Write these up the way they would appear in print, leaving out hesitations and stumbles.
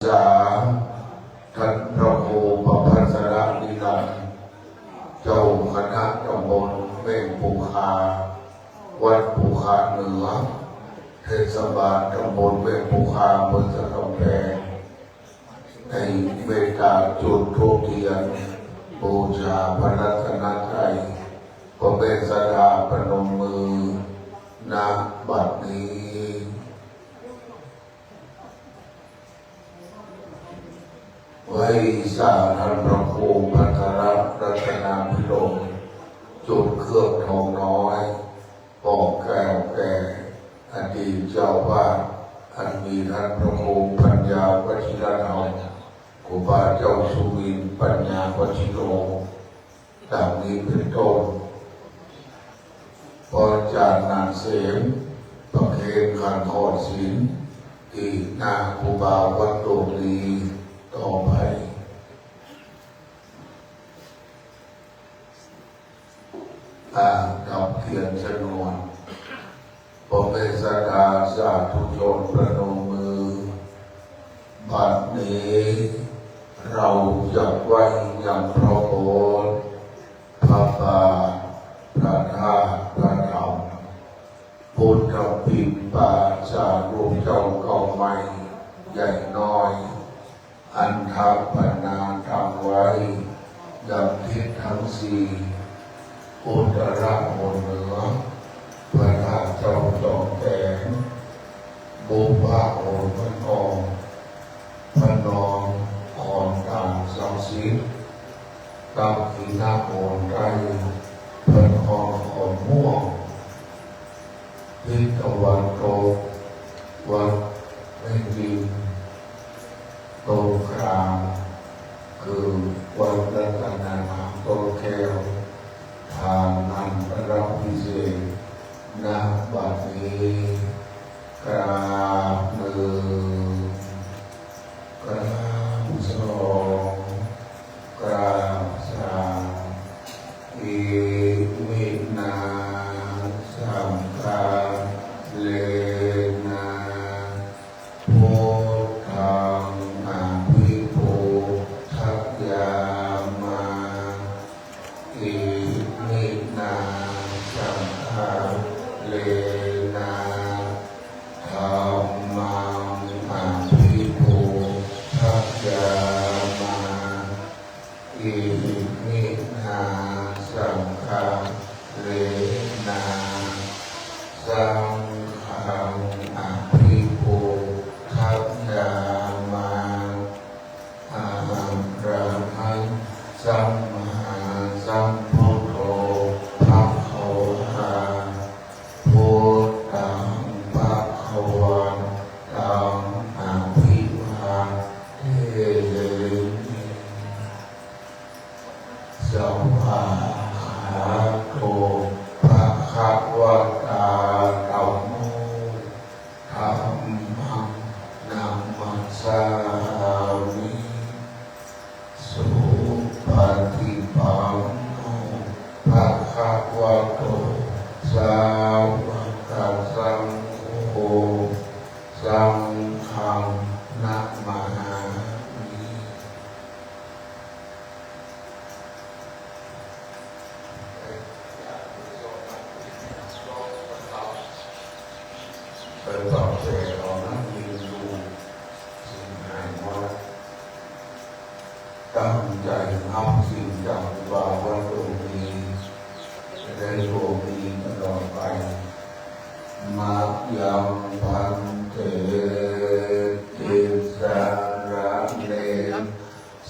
สามท่านพระครูประภัสรนิรันดร์เจ้าคณะตำบลเม่งปูคาวัดปูคาเหนือเทศบาลตำบลเม่งปูคาเมืองสะกำแพงในเมตตาจุดธูปเทียนบูชาพระรัตนตรัยพระเมตตาปนมมือณบัดนี้ไว้สร้างท่านพระครูพัทรรัตนาภิรมจุดเครื่องทองน้อยปอกแก้วแก่อดีตเจ้าวาดอันมีท่านพระครูปัญญาวชิรธรรมครูบาเจ้าสุวินปัญญาวชิโรดังนี้เป็นต้นพอจารย์นานเสมประเคนขันธ์ขอดศีลอีกหน้าครูบาวัดโตลีต่อไปกับเขียนชนวนพระเมตตาสาธุชนประนมมือบัดนี้เราจะไหว้ยังพระโอษฐ์พระบาทพระธาตุพระธรรมพุทธปิฎกจารูปเจ้าเก่าใหม่ใหญ่น้อยอันทัพปนาทำไว้ดังทิศทั้งสี่อุตระหนเหนือพระธาตุเจ้าจอมแสงบุพาโอนพระนองพระนองขอนตาสังสิทธิ์ตักขีนาโอนไรพระนองขอนม่วงทิศตะวันตกวัดแม่ดินโตกลางคือวัดรัตนารามโตแก้วทางนั้นพระรับพิเศษณบัดนี้กราบหนึ่งกราบสองกราบสามอิมินาสังฆาเลนะพุทธังอาภิปูทักยามาอิมินาสังฆาเลนะธัมมังอาภิปูทักยามาอิมินาสังฆาเลนะสังฆังอาภิปูทักยามาอะระหังสัมมาสัมพุทโธภะคะวะพุทธังภะคะวันตังอะภิวาเทมิสวากขาโตภะคะวะตาธัมโมธัมมังนัมมัสสามิสุปฏิปันโนภะคะวะโตสาวกสังโฆสังฆังนะมามิเป็นต่อเสียเรานั้นยืนดูสิ่งไหนว่าตั้งใจนับสิ่งจังว่าวันโลกีจะได้โลกีตลอดไปมายังพันเตติสาระเล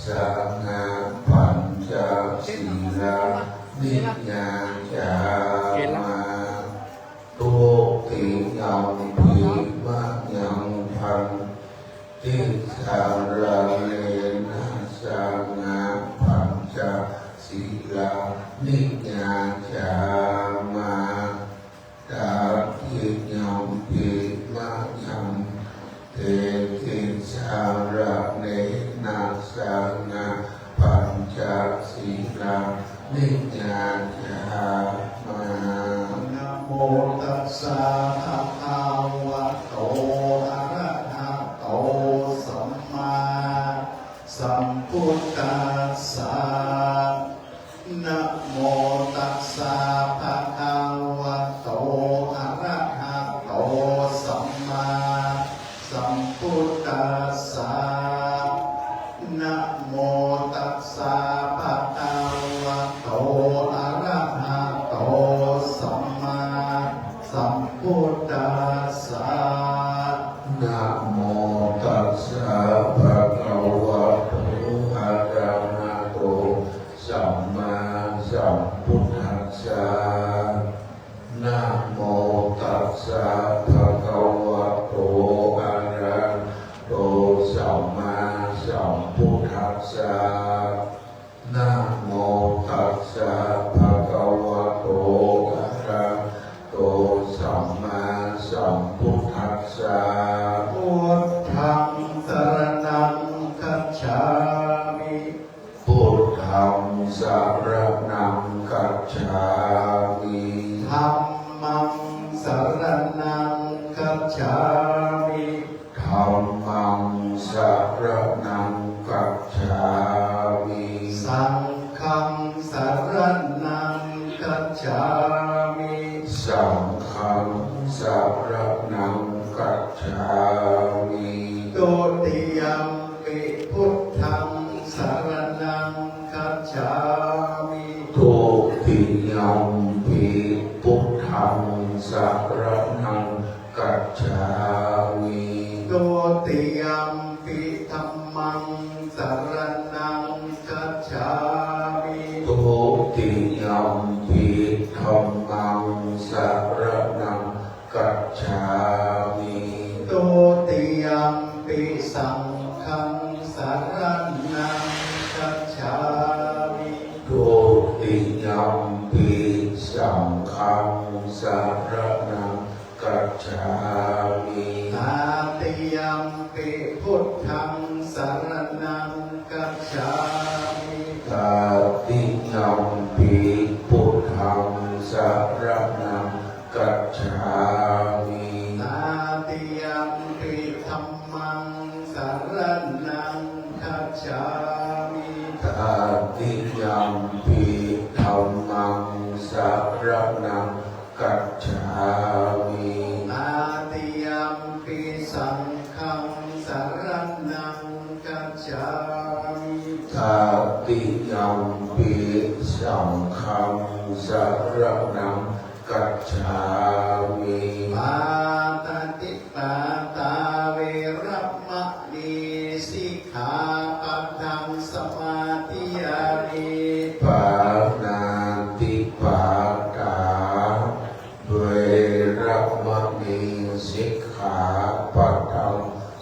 สังฆาปัญจศีลานิยาจามาตุติยังภิมะยังพันติสาระเลนะสังฆาปัญจศีลานิยาจามาตาทิยังภิมะยังเตติสาระเลนะสังฆาปัญจศีลานิยาจามานะโมตัสสะภะคะวะโตอะระหะโตสัมมา สัมพุทธัสสะนะโมตัสสะภะคะวะโตอะระหะโตสัมมาสัมพุทธัสสะนะโมตัสสะภะคะวะโตอะระหะโตสัมมาสัมพุทธัสสะนะโมตัสสะภะคะวะโตอะระหะโตสัมมาสัมพุทธัสสะนะโมตัสสะภะคะวะโตอะระหะโตสัมมาสัมพุทธัสสะนะโมตัสสะภะคะวะโตอะระหะโตสัมมาสัมพุทธัสสะพุทธังสรณังคัจฉามิพุทธังสรณังคัจฉามิธัมมังสรณังคัจฉามิธัมมังสรณังคัจฉามิสังฆังสรณังคัจฉามิสังฆังสรณังคัจฉามิตุติยัมปิพุทธังสรณังคัจฉามิตุติยัมปิพุทธังสรณังคัจฉามิตุติยัมปิธัมมังสรณังคัจฉามิตุติยัมปิธัมมังสรณังคัจฉามิตุติยัมปิสังฆังสรณังคัจฉามิตุติยัมปิสังฆังสรณังคัจฉามิตาติยัมปิพุทธังสรณังคัจฉามิตาติยัมปิพุทธังสรณังคัจฉามิตาติยัมปิธัมมังสรณังคัจฉามิตาติยัมปิธัมมังสรณังคัจฉามิตาติยัมปิสังฆังสรณังคัจฉามิตาติยัมปิสังฆังสรณังคัจฉามิปาตติปาตาเวระมะนีสิกขาปัทังสมาธิยามิปานาติปาตาเวระมะนีสิกขาปัทัง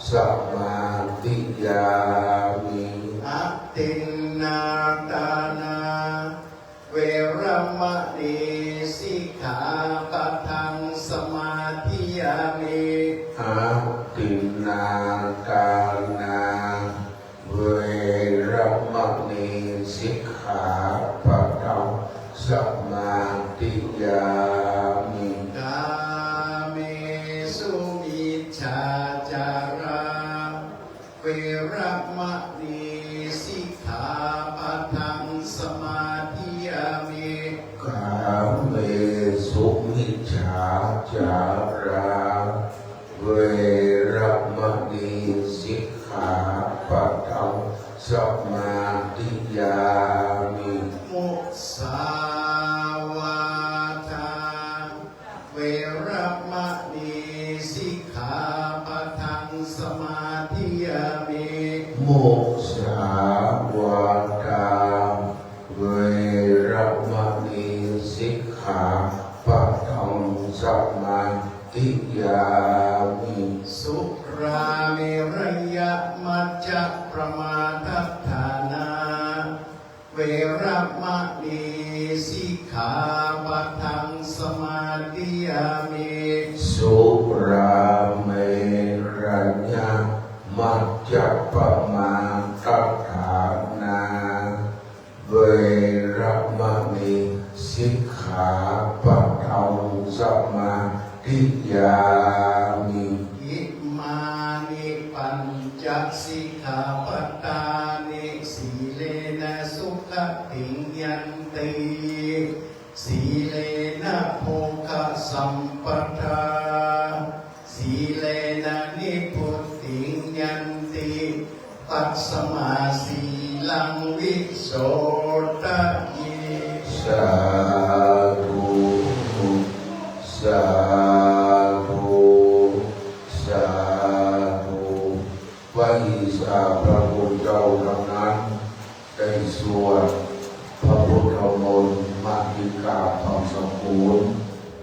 สมาธิยามิอะตินนาตานาเวระมะนีสิกขาปัทังสมาธิยามิอะตินนาตานาเวระมะนีสิกขาปัทังสมาธิยามิกาเมสุมิจฉาจาราเวระมะนีสิกขาปัทังสมาธิยามิกาเมสุมิจฉาจาราเวระมะนีสิกขาปัทังสมาธิยามิมุสาวาทาเวระมะนีสิกขาปัทังสมาธิยามิมุสาวาทาเวระมะนีสิกขาปัทังสมาธิยามิสุราเมรยมัจจประมาทัฏฐานาเวระมะนีสิกขาปัทังสมาธิยามิสุราเมรยมัจจปมาทัฏฐานาเวระมะนีสิกขาปัทังสมาธิยามิอิมานิปัญจสิกขาปทา ตัสมาสีลังวิโสทะเย สาธุสาธุสาธุไว้สาพระพุทธเจ้าทั้งนั้นได้สวดพระพุทธมนต์มาติกาทองสมบูรณ์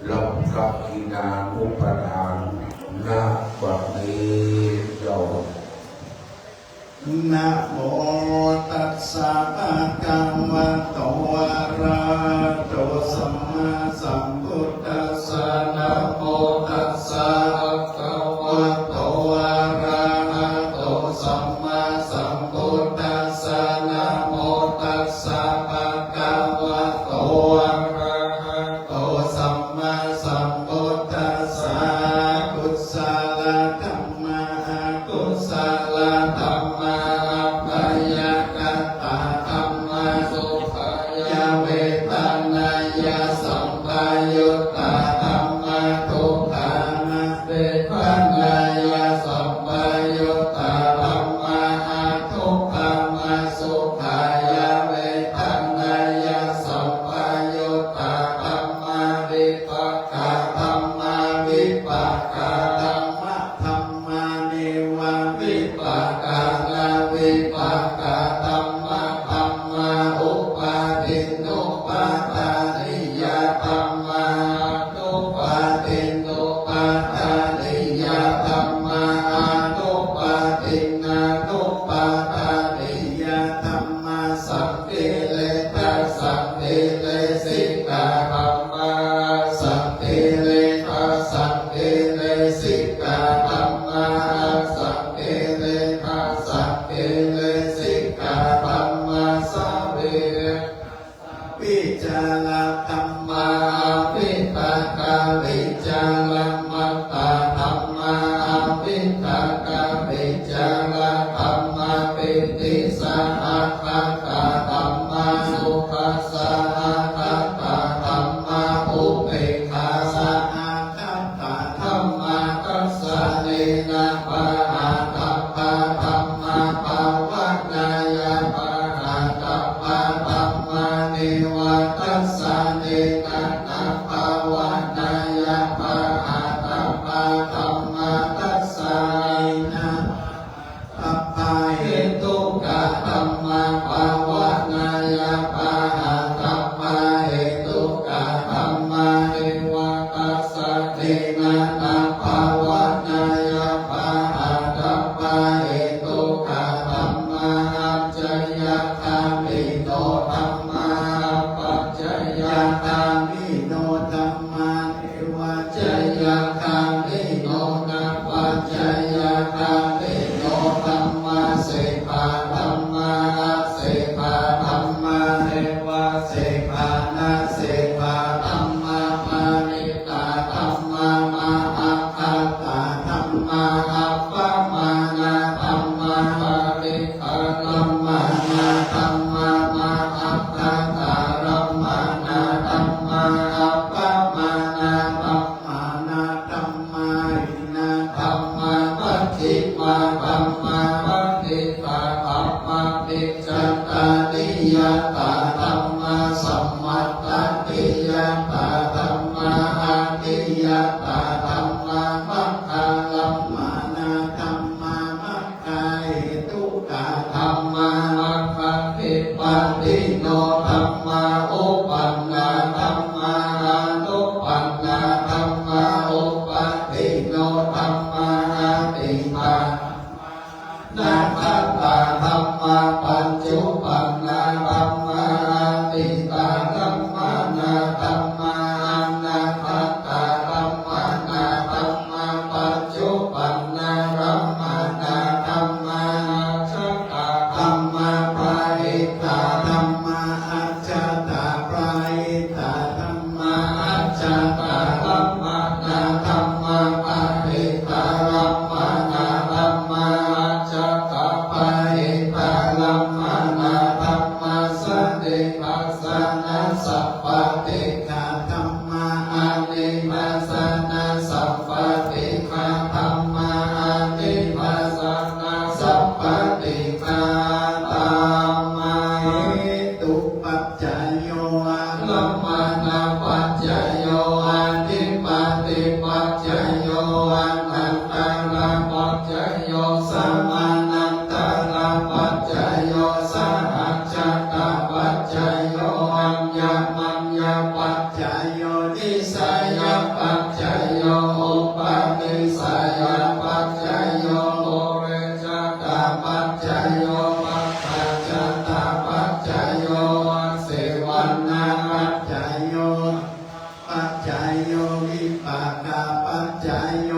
รับกับกินานุปทานณบัดนี้เจ้า นะโมตัสสะภะคะวะโตอะระหะโตสัมมาสัมพุทธัสสะนะโมตัสสะภะคะวะโตอะระหะโตสัมมาสัมพุทธัสสะนะโมตัสสะภะคะวะโตอะระหะโตสัมมาสัมพุทธัสสะกุศลธัมมากุศลธัมมา พยากตาธรรมสุขายเวทนายสัมปยุตตาธรรมทุกขานาเวทนายสัมปยุตตาธรรมทุกขามาสุขายเวทนายสัมปยุตตาธรรมวิปัสสนาธรรมวิปัสสนาธรรมเนวะวิปัสสนาวิปัสสนาธรรมะธรรมะอุปาทินนุปาทานิยธรรมะนุปาทินนุปาทานิยธรรมะนุปาทินานุปาทานิยธรรมะสัพเพเลทัสสัพเพเลสิกขาธรรมะสัพเพเลทัสสัพเพเลสิกขาธรรมะสัพเพเลทัสสัพเพเลสิกขาธรรมะสัพเพวิจารธรรมะวิตากาวิจารมัตตาธรรมะวิตากาวิจารธรรมะปิติสหัคตาธรรมะสุขัสสะหัคตาธรรมะอุเบกขาสหัคตาธรรมะกัสสะเนนะปะหะตัปปะธรรมะภาวนายะปะหะตัปปะธรรมะเนวะตัสสะเนนะนะภาวานายะปะหะตัปปะธรรมะตัสสะเนนะอัปปะเหตุกะธรรมะภาวนายะปะหะตัปปะเหตุกะธรรมะเนวะตัสสะเนนะนะภาวานายะปะหะตัปปะเหตุกะธรรมะอัจฉริยะธรรมิโนธรรมะปัจจยธรรมิโนธรรมะเนวะจยธรรมิโนนะปัจจยธรรมิโนธรรมะเสภาธรรมะเสภาธรรมะเนวะเสภานะเสภาธรรมะมานิตาธรรมะมาอัคคตาธรรมะอัปปมานาธรรมะปาริฆารัมมานาธรรมะมาอัคคตารัมมานาธรรมะอัปปมานาธรรมะนาธรรมะอินาธรรมะปัจฉิมาธรรมะปัจฉิตาธรรมะปิจจตานิยตาธรรมะสัมมัตตติยตาธรรมะอาติยตาธรรมะมัคคาลัมมานาธรรมะมัคคาเหตุกะธรรมะมัคคาปิปันติโนธรรมะอุปันนาธรรมะอนุปันนาธรรมะอุปันติโนธรรมะอาติปานาคัตตาธรรมะปัญจุปันนาธรรมะอาติตาธัมมานาธรรมะอนาคัตตาธัมมานาธรรมะปัญจุปันนารัมมานาธรรมะอัจฉตาธัมมะปาริตาธัมมะอัจฉตาปาริตาธัมมะอัจฉตาธัมมานาธรรมะปาริตารัมมานาธรรมะอัจฉตาปาริตารัม ติปาตามาเหตุปัจจยโยอาลัมมานาปัจจยโยอาทิปติปัจจยโยอานันตระปัจจยโยสัมมานันตระปัจจยโยสหัจจตปัจจยโยอัญญมัญญปัจจยโยนิสัยปัจจยโยอุปนิสัยปัจจยโยโอเรจตปัจจยโยปัจจตปัจจยโยเสวันนาปัจจยโยปัจจยโยวิปากาปัจจยโย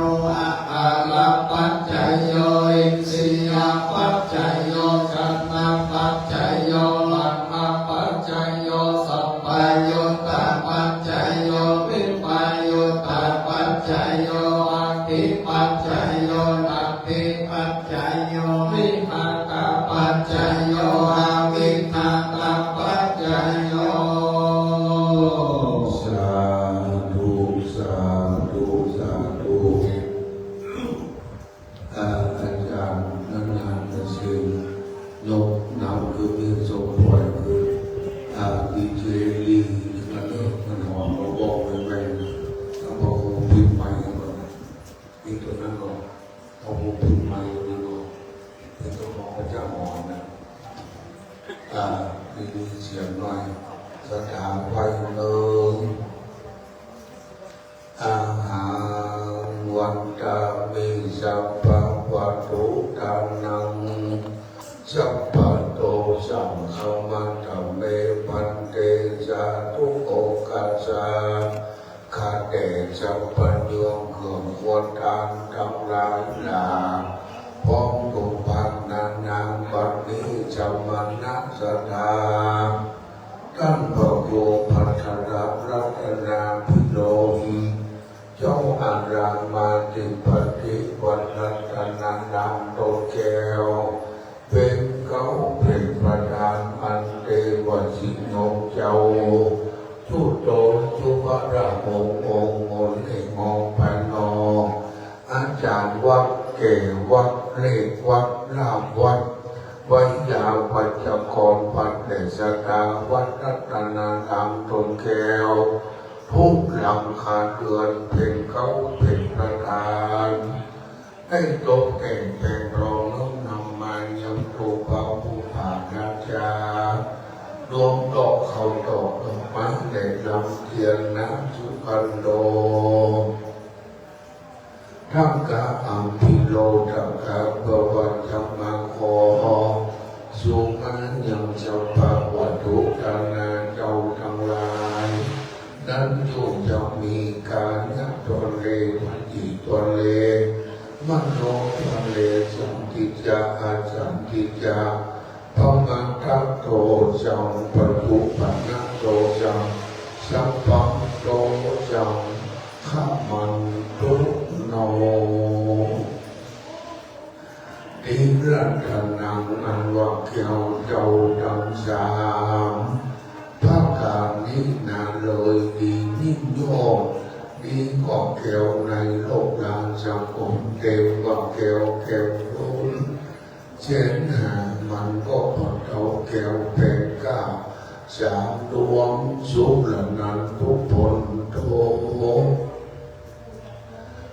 อาลาปัจจยโยอินทรียปัจจยโยจันนาปัจจยโยอัมมาปัจจยโยสัพพโยตาปัจจยโยวิปโยตาปัจจยโยอาทิปัจจยโยนัตถิปัจจยโยวิหารปัจจยโยอาวิหารปัจจยโยสาธุสาธุสาธุอาจารย์นานๆจะซื้อยกนำคือมีสมปล่อยคือดีเจลีนั่นเองมันหอมเราบอกไปไปแล้วพอพิมพ์ใหม่ก็อีกตัวนั้นก็พอพิมพ์ใหม่ตัวนั้นก็เป็นตัวของพระเจ้าหอมนะมีเสียงหน่อยสถาไฟเอิงอาหารวันตามิสัพพะวัตถุทานังสัพพะโตสังฆมัตตเมปันเตจาตุโอกัสสะข้าแต่สัพพัญญูเครื่องควรทานทั้งหลายนาพร้อมทุกภาคนานางบัดนี้จะมานัสดาท่านพระโยพัทรรัตนาภิโรหิเจ้าอารามาธิปติวัฒนานามโตแก้วเป็นเขาเป็นประธานอันเทวสิโนเจ้าทุโตทุพระโมองค์มนเอกมองภายนอกอาจารย์วัดเกวัดเลขวัดลาภวัดวิยาวัจกรวัดเดชกาวัดรัตนารามตนแก้วทุกหลังคาเรือนเป็นเขาเป็นประธานให้ตกแต่งแต่งรองน้อมนำมายังถูกเอาผู้ผ่านราชารวมดอกเขาดอกดอกไม้แดดลำเทียนน้ำสุกันโดทั้งกาอัมพิโลทั้งกาบวัตธรรมโคสุมายังเจ้าภาวัตถุทานาเจ้าทั้งหลายนั้นอยู่จะมีการยักตัวเลมันจีตัวเลมันโนตัวเลสัมติจาอาสัมติจาพมังคัตโตจังปัจจุปันนโตจังสัพพังโตจังข้ามันตุโนอิรัตนังอันว่าเกี่ยวเจ้าทั้งสามภาคการนี้นาเลยดีนิ่งโยกดีก็เกี่ยวในโลกลานสังคมเกี่ยวก็เกี่ยวเกี่ยวล้นเช่นมันก็พอเท่าเกี่ยวเป็นก้าสามดวงสุขละนันทุกผลโท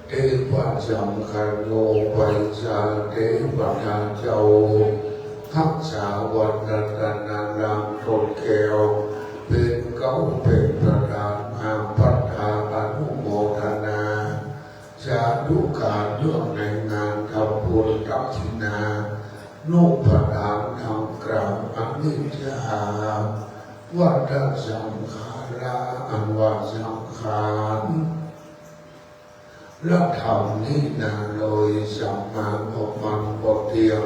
เทพสังฆโยไปสาเทพนาเจ้าทักษาวันรัตนารามตนแก้วเป็นเขาเป็นประธานอาพัฒนาอนุโมทนาสาธุการเรื่องในงานทำบุญตักขินานุปทานทำกราบอนิจจาวัฏสังขาราอันว่าสังขารและธรรมนี้นาเลยสัมมาออกมันบทเทียม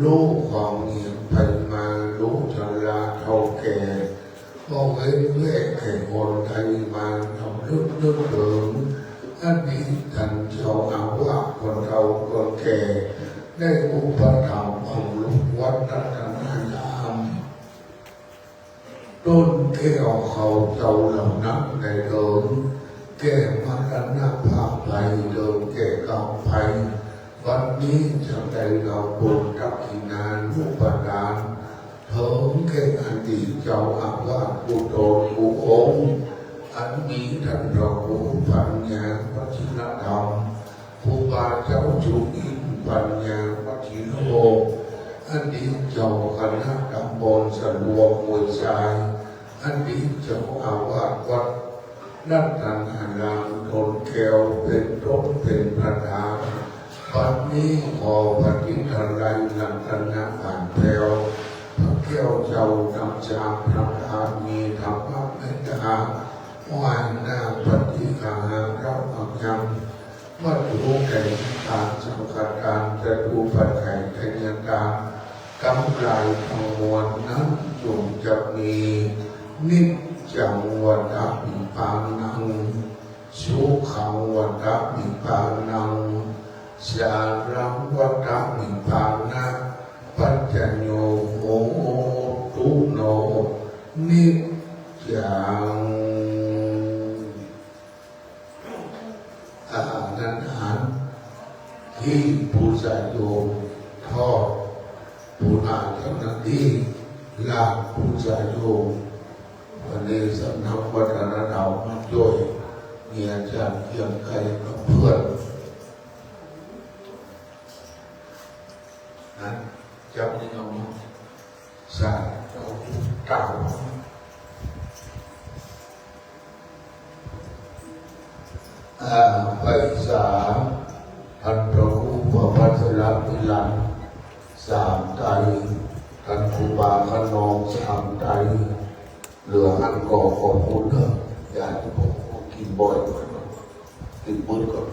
รู้ความเงียบไปมารู้ชราเท่าแก่ก็เว้นเว้แก่คนไทยมาทำลึกเถิงอันนี้ท่านเจ้าอาว่าคนเราคนแก่ได้อุปถัมภ์ของลูกวัดรัตนารามต้นแก้วเขาเจ้าเหล่านั้นในเดิมแก้มรณภาพภัยเดิมแก้กรรมภัยวันนี้จะได้เราบุญทักขินา นุปทานถึงแก่อดีตเจ้าอาวาสผู้โตผู้องค์อันมีท่านเราผู้ปัญญาวัชิรธรรมผู้บาเจ้าจุอินปัญญาวัชิรโลอันนี้เจ้าคณะตำบลสะดวกมวยชายอันนี้เจ้าอาวาสวัดนัตตานามทนแก้วเป็นต้นเป็นประธานวันนี้ขอปฏิทานไรนันทนาผ่านแถวพระแก้วเจ้านำชาพระอามีธรรมะเมตตาวานนาปฏิฆาเราอักยังวัตถุแก่การสังฆทานจะดูปัจจัยทายการกำไรทั้งมวลนั้นจงจะมีนิจจังวัฏมิปังนังสุขังวัฏมิปังนังสารังวัฏมิปังนะปัจจโยโหตุโนนิจจังอาหารที่ผู้ใจโยมทอดผู้อ่านเท่านั้นที่ลาผู้ใจโยมวันนี้สำนักวัฒนธรรมมาด้วยมีอาจารย์เพียงใครกับเพื่อนนะจำได้เอาสาเราเก่าไปสามท่านพระครูพระพัชรพิลันสามไตรท่านครูบาขนองสามไตรเหลืออันก่อขอบคุณเถอะอยากจะบอกกินบ่อยก่อนกินมื้อก่อน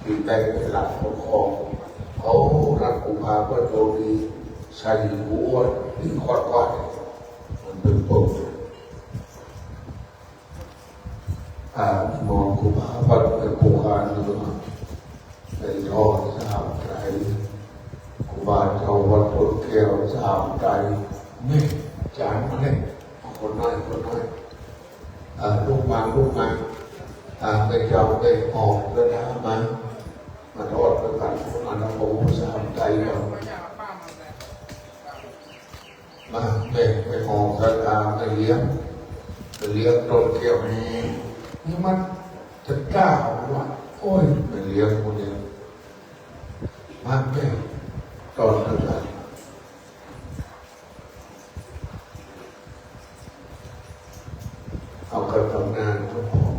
กินได้ไปหลักของเขารักกุมภาพันธ์โจดีใส่หัวนี่คอดกว่ามันเป็นปุ่มมองกุมภาพันธ์เป็นโครงการเรือในทอดสามไตรกุมารเจ้าวัดต้นแก้วสามไตรนี่จานมาเนี่ยคนน้อยลูกมาไปเจ้าไปออกแล้วนะมาทอดด้วยกันมาทำบุญสามใจก่อนมาไปออกสตาไปเลี้ยงต้นเกี่ยวนี่มันจะกล้าวะโอ้ยไปเลี้ยงคนเดียวมาต้นด้วยกันเอากระทำงานทุกคน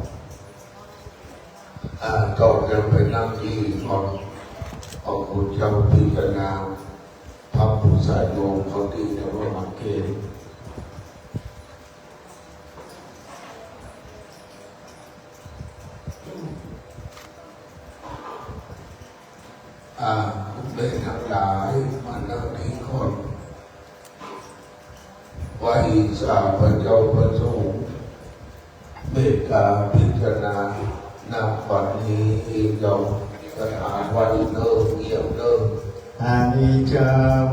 ต่อจะไปนั่งที่ของคุณเจ้าพิจารณาพระผู้สายโยมเขาที่เรียกว่ามังเกณฑ์ได้ทั้งหลายมานั่งที่คนไหว้สาพระเจ้าพระสงฆ์เมตตาพิจารณาณปัจจุบันนี้เราสถานวันเนิ่มเงียบเนิ่มอานิจจ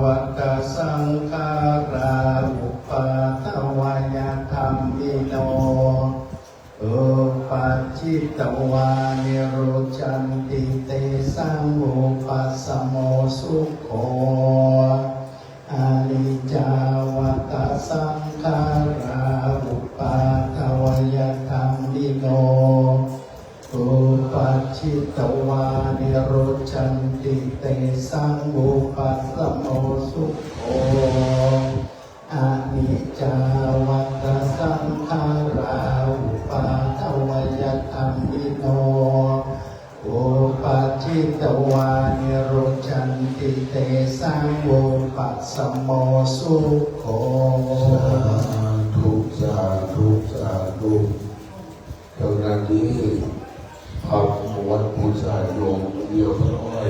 วัตสังขาราอุปาทวายธรรมิโนอุปัชชิตวานิโรจันติเตสังอุปัสสโมสุโขอานิจจวัตสังขาราอุปาทวายธรรมิโนอุปัชชิตวานิโรจันติเตสังอุปัสสโมสุโขอานิจจวัตสังขาราอุปาทวายธรรมิโนอุปัชชิตวานิโรจันติเตสังอุปัสสโมสุโขสาธุเท่านั้นที่พระวัดผู้สายโยมเดียวร้อย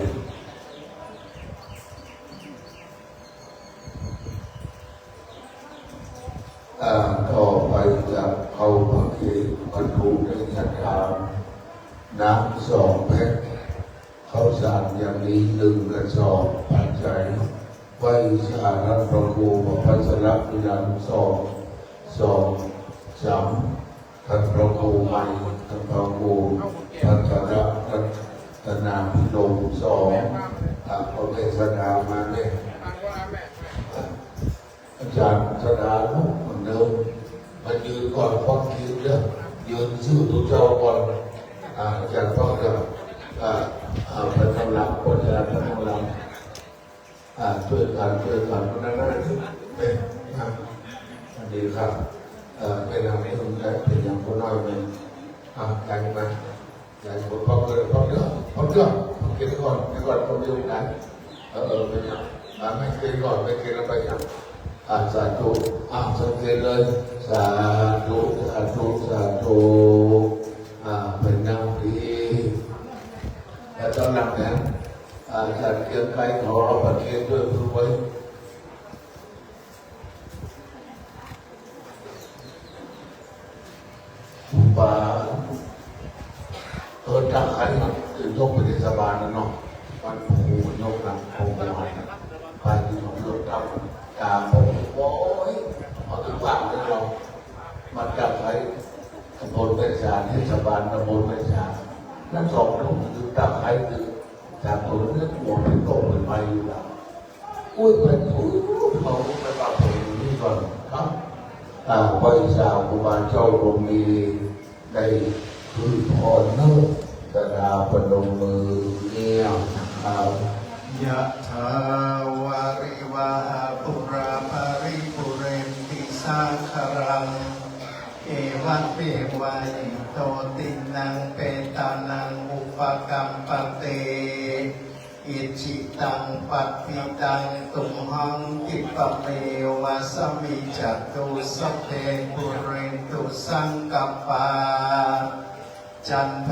ต่อไปจะเข้ามาเกี่บรรทุกในยันทามน้ำ2 แพ็คข้าวสารอย่างนี้1 กระสอบปัจจัยไหว้สารัตพระครูพระพัชรพิรัน2 3ท่านพระครูใหม่ท่านพระครูพัชรพัฒนาพิโล2พระเทศนามาเนี่ย จันทร์สดาลุกเหมือนเดิมมายืนก่อนพักยืนเด้อยืนชื่อตัวเจ้าก่อนจันทร์พ่อจะเป็นกำลังคนจะเป็นกำลังช่วยกันคนนั้นเป็นดีครับเป็นอย่างนี้คุณได้เป็นอย่างคนน้อยเลยยังมาอย่างคนพ่อเกิดพ่อเยอะกินก่อนคนเดียวกันเป็นอย่างไม่กินก่อนไม่กินแล้วไปอย่างสาธุสังเกตเลยสาธุเป็นอย่างดีและตอนหลังนั้นจัดเกียรติใครขอประเคนด้วยผู้ไว้ป่าจากใครถึงยกไปที่สบายนะเนาะวันผูนกนำคงไปหน่อยไปที่ของยกทำตาผมโอ้ยเอาถึงว่างเลยเรามาจากใครตำบลเป็นชาที่สบายตำบลเป็นชานั่นสองลูกคือจากใครคือจากตัวเลือดหัวเป็นโตเป็นไปอยู่แล้วอุ้ยเป็นผู้เขาไปปรับผมนี่ก่อนครับบริษัทกุมารเจ้าลงมีได้คือพอเนื้อสดาปนมมือเนี่ยยะถาวาริวาหาปุราภาริปุเรนติสาคารังเอวะเปวะอิโตตินังเปตานังอุปกัมปเตอิจิตังปัตติตังตุมหังกิปะเมวะสมิจตุสัพเพปุเรนตุสังกัปปาจันโท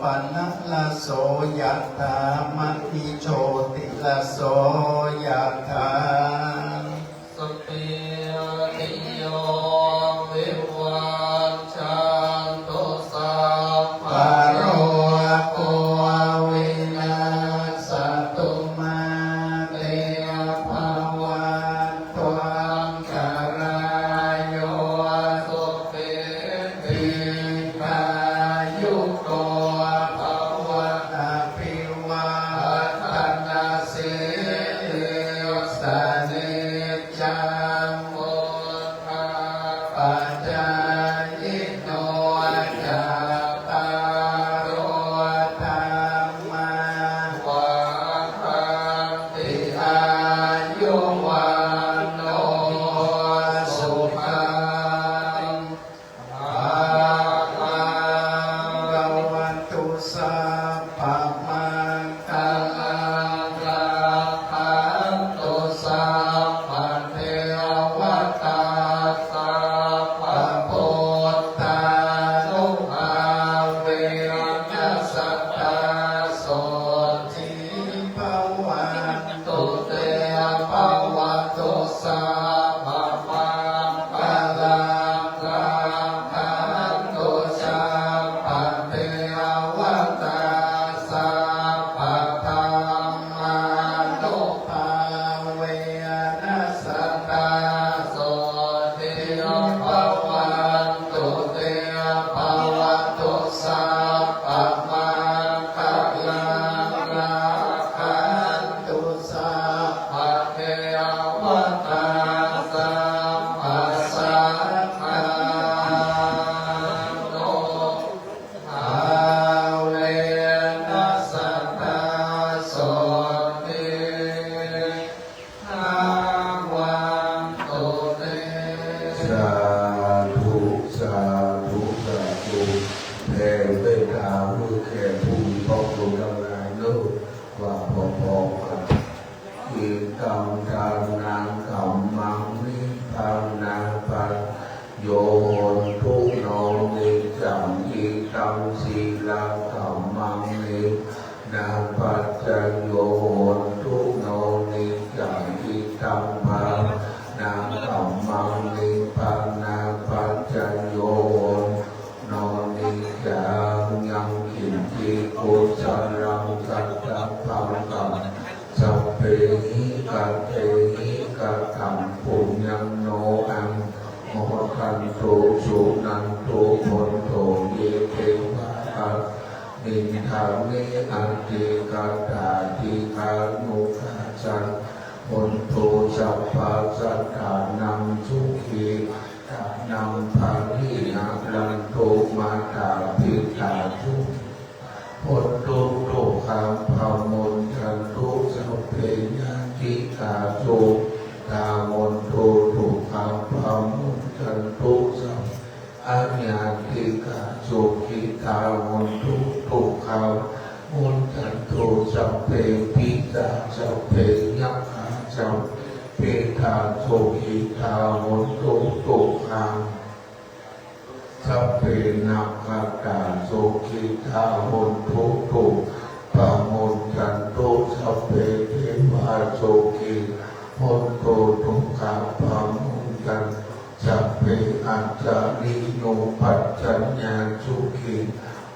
ปนะละโสยะถามณิโชติละโสยะถาสัพเพติโยวิวัชชันตุสัพพะโรโควินาศตุมาเตภวันตวันตรายโยสุขิติกายุโกภวะอภิวาทนาสิริสนิจังพุทธาปัจจายโนจัตตารโอธรรมา วัฏันติ อายุวันโนสุขังภาลังกวันตุสัพพะมังคลังรักขันตุสัพพะเทวตาสัพพะพุทธานุภาเวนัสสตตาโสทิภวันตุเตภวัตุสัพพะมังคลังรักขันตุสัพพะเทวตาสัพพะธัมมานุภาเวนัสสตตาโสทิภวันตุเตภวัตุสัพพะมังคลังรักขันตุสัพพะเทวตาสัพพะสังฆานุภาเวนัสสตตาโสทิภวันตุเต สาธุแผ่เมตตาเมื่อแก่ผู้มีพระคุณทั้งหลายเลิกว่าพอๆกันอิตังทานังกัมมังนิพพานาปัญโยทุโนนิจังอิตังสีลังกัมมังนินาปัจจโยทุโนนิจังอิตังภานากัมมังนิพพานาปัจจโยโนนิจังยังกินจิกุสรังสัตตะพังกัมสัพเพหิกัตเตหิกัตถังปุญญังโนอังโมคันโตสุนันโตพนโตเยเทวะนิทานิอันติกาตาติกานุขาจันโ คนโทสัพพะสัตตานังสุขีตานังภารินาลันโตมาตาพิตาทุพุทโธโตขังพามนทันตุสัพเพญาติกาโตตามนโตตุขังพามนทันตุสัพอัญญาติกาโตกิตามนโตตุขังมนทันตุสัพเพปิตาสัพเพยัคขาสัพเพทาโตกิตามนโตตุขังสัพเพนักขัตตาโสกิทาโหนทุตุปะโมนจันตุสัพเพเทวาโสกิโหนโตทุกขาปะโมนจันสัพเพอัจจาริโนปัจจัญญาสุขิ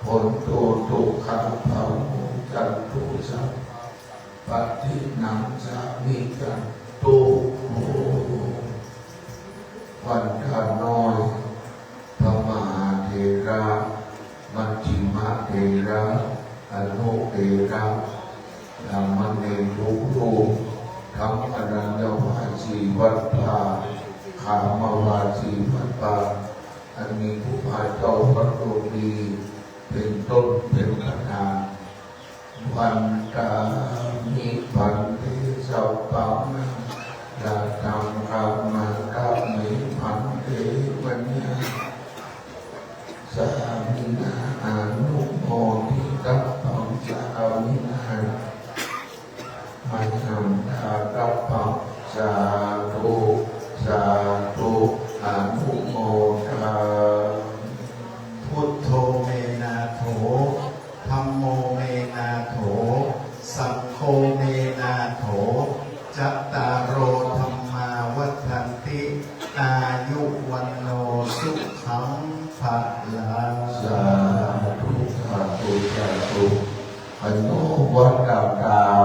โหนโตทุกขาปะโมนจันตุสัพปฏินังสามิจันตุวันทาน้อยพระมหาเถระมัชฌิมเถระอนุเถระธรรมเนรทุกรูปทั้งอรัญญวาสีวัดป่าขามวาสีวัดป่าอันมีผู้พาเจ้าพระโลดีเป็นต้นเป็นประธานวันตามิปันเทสัพพังยะตังกามาตามิปันเทวัญญาสามินาอนุโมทิตัพพังสามินามัจจันทาตัพพังสาธุสาธุอนุโมทาพุทโธเมนาโถธัมโมเมนาโถสังโฆเมนาโถจัตตารโอธัมมาวัฏันติอายุวันโนสุขังภะลัง สาธุสาธุสาธุอนุวัดดาว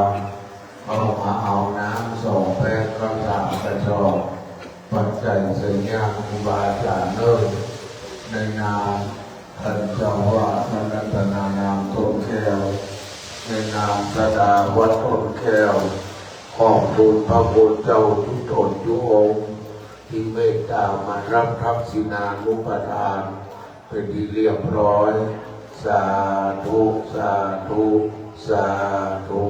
เอามาเอาน้ำส่งแป้งกระถางกระจอกปัจจัยสัญญาครูบาอาจารย์เลิศในนามท่านเจ้าวาดท่านรัตนานามต้นแก้วในนามพระดาวัดต้นแก้วขอบคุณพระพุทธเจ้าทุกตนทุกองค์ที่เมตตามารับทักษิณานุปทานเป็นที่เรียบร้อยสาธุสาธุสาธุ